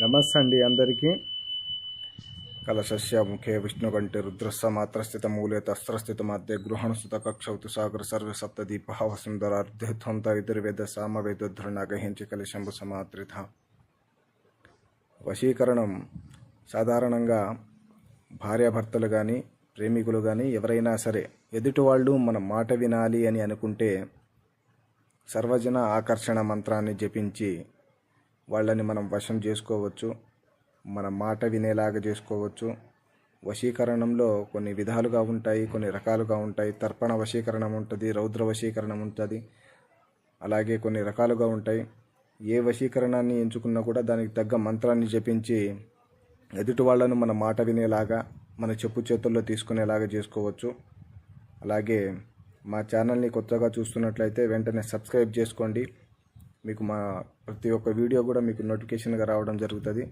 నమస్తే అండి అందరికీ. కలశస్య ముఖే విష్ణుకంఠే రుద్రస్య మాత్రస్థిత మూలే తస్త్రస్థిత మధ్య గృహణసుత కక్షౌతు సాగర సర్వ సప్తదీప వసుంధరార్ధంత విదుర్వేద సామవేదోద్ధరణగహించి కలిశంభు సమాత్రిత. వశీకరణం సాధారణంగా భార్యాభర్తలు కానీ ప్రేమికులు కానీ ఎవరైనా సరే ఎదుటి వాళ్ళు మన మాట వినాలి అని అనుకుంటే సర్వజన ఆకర్షణ మంత్రాన్ని జపించి వాళ్ళని మనం వశం చేసుకోవచ్చు, మన మాట వినేలాగా చేసుకోవచ్చు. వశీకరణంలో కొన్ని విధాలుగా ఉంటాయి, కొన్ని రకాలుగా ఉంటాయి. తర్పణ వశీకరణం ఉంటుంది, రౌద్ర వశీకరణం ఉంటుంది, అలాగే కొన్ని రకాలుగా ఉంటాయి. ఏ వశీకరణాన్ని ఎంచుకున్నా కూడా దానికి తగ్గ మంత్రాన్ని జపించి ఎదుటి వాళ్ళను మన మాట వినేలాగా, మన చెప్పు చేతుల్లో తీసుకునేలాగా చేసుకోవచ్చు. అలాగే మా ఛానల్ని కొత్తగా చూస్తున్నట్లయితే వెంటనే సబ్స్క్రైబ్ చేసుకోండి. మీకు మా ప్రతి ఒక్క వీడియో కూడా మీకు నోటిఫికేషన్గా రావడం జరుగుతుంది.